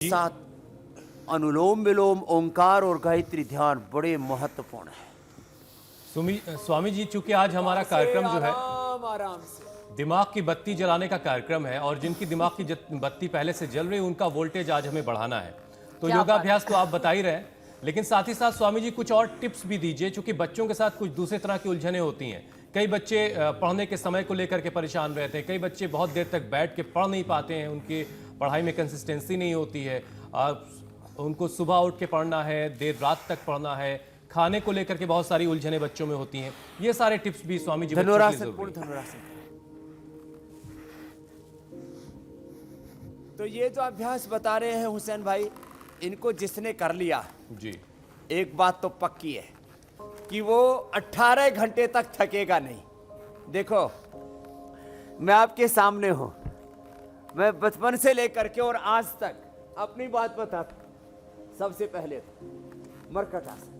साथ अनुलोम विलोम ओंकार और गायत्री ध्यान बड़े महत्वपूर्ण है। स्वामी जी, चूंकि आज हमारा कार्यक्रम जो है आराम से दिमाग की बत्ती जलाने का कार्यक्रम है और जिनकी दिमाग की बत्ती पहले से जल रही है उनका वोल्टेज आज हमें बढ़ाना है, तो योगाभ्यास तो आप बता ही रहे हैं, लेकिन साथ ही साथ स्वामी जी कुछ और टिप्स भी दीजिए, चूंकि बच्चों के साथ कुछ दूसरे तरह की उलझने होती हैं। कई बच्चे पढ़ने के समय को लेकर के परेशान रहते हैं, कई बच्चे बहुत देर तक बैठ के पढ़ नहीं पाते हैं, उनकी पढ़ाई में कंसिस्टेंसी नहीं होती है, उनको सुबह उठ के पढ़ना है, देर रात तक पढ़ना है, खाने को लेकर के बहुत सारी उलझने बच्चों में होती हैं। ये सारे टिप्स भी स्वामी जी धनुरासन। तो ये जो अभ्यास बता रहे हैं हुसैन भाई, इनको जिसने कर लिया जी, एक बात तो पक्की है कि वो 18 घंटे तक थकेगा नहीं। देखो, मैं आपके सामने हूं, मैं बचपन से लेकर के और आज तक अपनी बात बता, सबसे पहले तो मरकटा से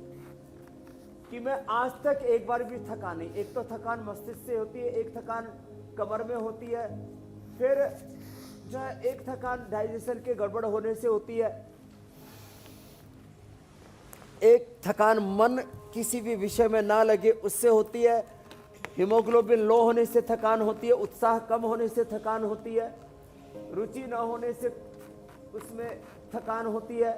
कि मैं आज तक एक बार भी थका नहीं। एक तो थकान मस्तिष्क से होती है, एक थकान कमर में होती है, फिर जो है एक थकान डाइजेशन के गड़बड़ होने से होती है, एक थकान मन किसी भी विषय में ना लगे उससे होती है, हीमोग्लोबिन लो होने से थकान होती है, उत्साह कम होने से थकान होती है, रुचि ना होने से उसमें थकान होती है,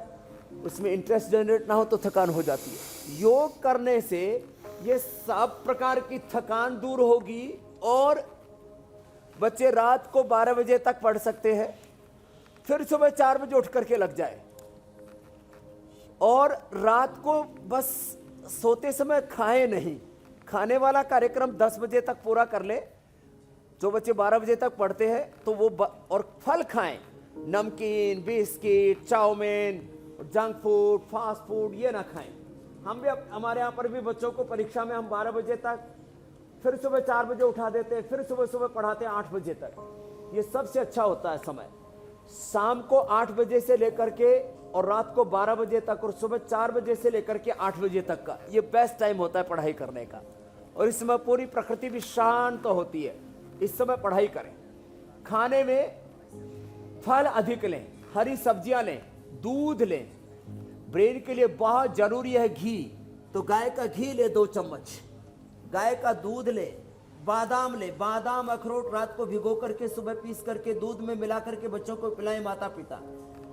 उसमें इंटरेस्ट जनरेट ना हो तो थकान हो जाती है। योग करने से ये सब प्रकार की थकान दूर होगी और बच्चे रात को 12 बजे तक पढ़ सकते हैं, फिर सुबह 4 बजे उठ करके लग जाए, और रात को बस सोते समय खाए नहीं, खाने वाला कार्यक्रम 10 बजे तक पूरा कर ले। जो बच्चे 12 बजे तक पढ़ते हैं तो वो और फल खाएं, नमकीन, biscuit, chow mein, junk food, fast food ये ना खाएं। हम भी हमारे यहाँ पर भी बच्चों को परीक्षा में हम 12 बजे तक, फिर सुबह 4 बजे उठा देते हैं, फिर सुबह सुबह पढ़ाते हैं 8 बजे तक। ये सबसे अच्छा होता है समय, शाम को 8 बजे से लेकर के और रात को 12 बजे तक और सुबह 4 बजे से लेकर के 8 बजे तक का ये बेस्ट टाइम होता है पढ़ाई करने का। और इस समय पूरी प्रकृति भी शांत होती है, इस समय पढ़ाई करें। खाने में फल अधिक लें, हरी सब्जियां लें, दूध लें। ब्रेन के लिए बहुत जरूरी है घी, तो गाय का घी ले 2 चम्मच, गाय का दूध ले, बादाम ले, बादाम अखरोट रात को भिगो करके सुबह पीस करके दूध में मिला करके बच्चों को पिलाएं माता पिता।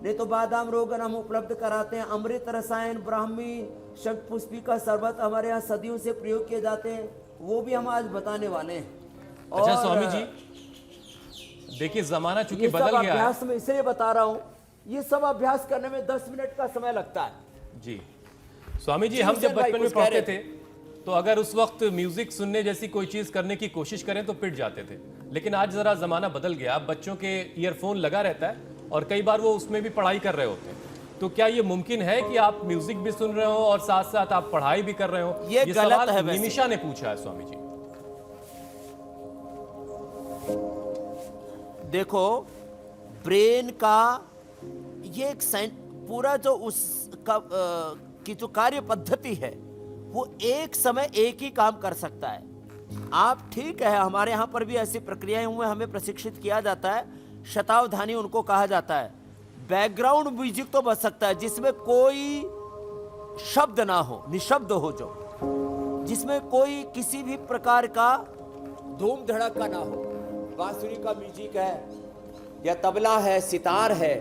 नहीं तो बादाम रोगन हम उपलब्ध कराते हैं। अमृत रसायन, ब्राह्मी, शंखपुष्पी का शरबत हमारे यहाँ सदियों से प्रयोग किए जाते हैं, वो भी हम आज बताने वाले हैं। अच्छा स्वामी जी, देखिए जमाना चूंकि बदल गया है, अभ्यास में इसलिए बता रहा हूँ, ये सब अभ्यास करने में 10 मिनट का समय लगता है। जी स्वामी जी, हम जब बचपन में पढ़ते थे तो अगर उस वक्त म्यूजिक सुनने जैसी कोई चीज करने की कोशिश करें तो पिट जाते थे, लेकिन आज जरा जमाना बदल गया। अब बच्चों के ईयरफोन लगा रहता है और कई बार वो उसमें भी पढ़ाई कर रहे होते हैं, तो क्या ये मुमकिन है कि आप म्यूजिक भी सुन रहे हो और साथ साथ आप पढ़ाई भी कर रहे हो? ये सवाल निमिषा ने पूछा है स्वामी जी। देखो, ब्रेन का ये एक पूरा जो उसका की जो कार्य पद्धति है वो एक समय एक ही काम कर सकता है। आप ठीक है, हमारे यहाँ पर भी ऐसी प्रक्रियाएं हुई, हमें प्रशिक्षित किया जाता है, शतावधानी उनको कहा जाता है। बैकग्राउंड म्यूजिक तो बज सकता है जिसमें कोई शब्द ना हो, निशब्द हो, जो जिसमें कोई किसी भी प्रकार का धूम धड़का ना हो। बांसुरी का म्यूजिक है या तबला है, सितार है,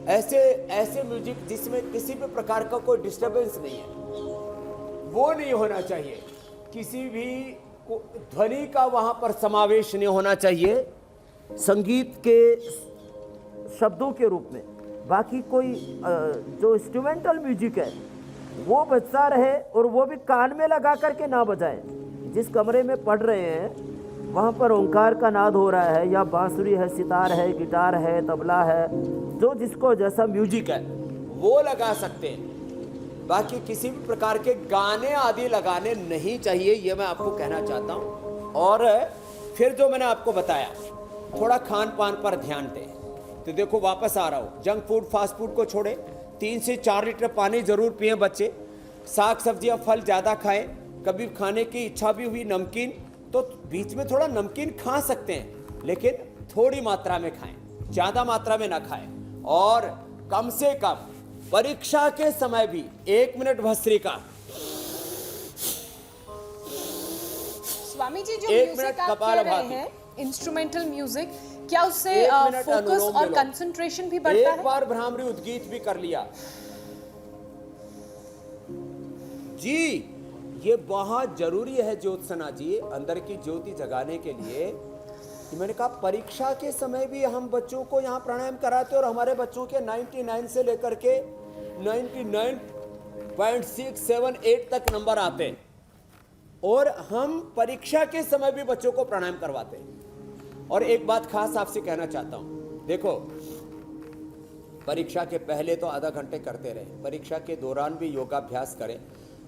ऐसे म्यूजिक जिसमें किसी भी प्रकार का कोई डिस्टरबेंस नहीं है, वो नहीं होना चाहिए। किसी भी ध्वनि का वहां पर समावेश नहीं होना चाहिए संगीत के शब्दों के रूप में। बाकी कोई जो इंस्ट्रूमेंटल म्यूजिक है वो बजता रहे, और वो भी कान में लगा करके ना बजाएं। जिस कमरे में पढ़ रहे हैं वहाँ पर ओंकार का नाद हो रहा है, या बांसुरी है, सितार है, गिटार है, तबला है, जो जिसको जैसा म्यूजिक है वो लगा सकते हैं। बाकी किसी भी प्रकार के गाने आदि लगाने नहीं चाहिए, ये मैं आपको कहना चाहता हूँ। और फिर जो मैंने आपको बताया, थोड़ा खान पान पर ध्यान दें। तो देखो, वापस आ रहा हूँ, जंक फूड फास्ट फूड को छोड़े, 3 से 4 लीटर पानी जरूर पिए बच्चे, साग सब्जियाँ फल ज़्यादा खाएं। कभी खाने की इच्छा भी हुई नमकीन, तो बीच में थोड़ा नमकीन खा सकते हैं, लेकिन थोड़ी मात्रा में खाएं, ज़्यादा मात्रा में ना खाएं। और कम से कम परीक्षा के समय भी 1 मिनट भस्त्रिका, स्वामी जी जो 1 म्यूजिक मिनट आप कह रहे कपालभाति। हैं, इंस्ट्रूमेंटल म्यूजिक, क्या उससे 1 मिनट फोकस अनुलोम और विलोम। कंसंट्रेशन भी बढ़ता एक है? बार भ्रामरी उद्गीत भी कर लिया जी, ये बहुत जरूरी है ज्योत्सना जी, अंदर की ज्योति जगाने के लिए। कि मैंने कहा परीक्षा के समय भी हम बच्चों को यहाँ प्राणायाम कराते और हमारे बच्चों के 99 से लेकर के 99.678 तक नंबर आते हैं, और हम परीक्षा के समय भी बच्चों को प्राणायाम करवाते हैं। और एक बात खास आपसे कहना चाहता हूं, देखो परीक्षा के पहले तो आधा घंटे करते रहे, परीक्षा के दौरान भी योगाभ्यास करें,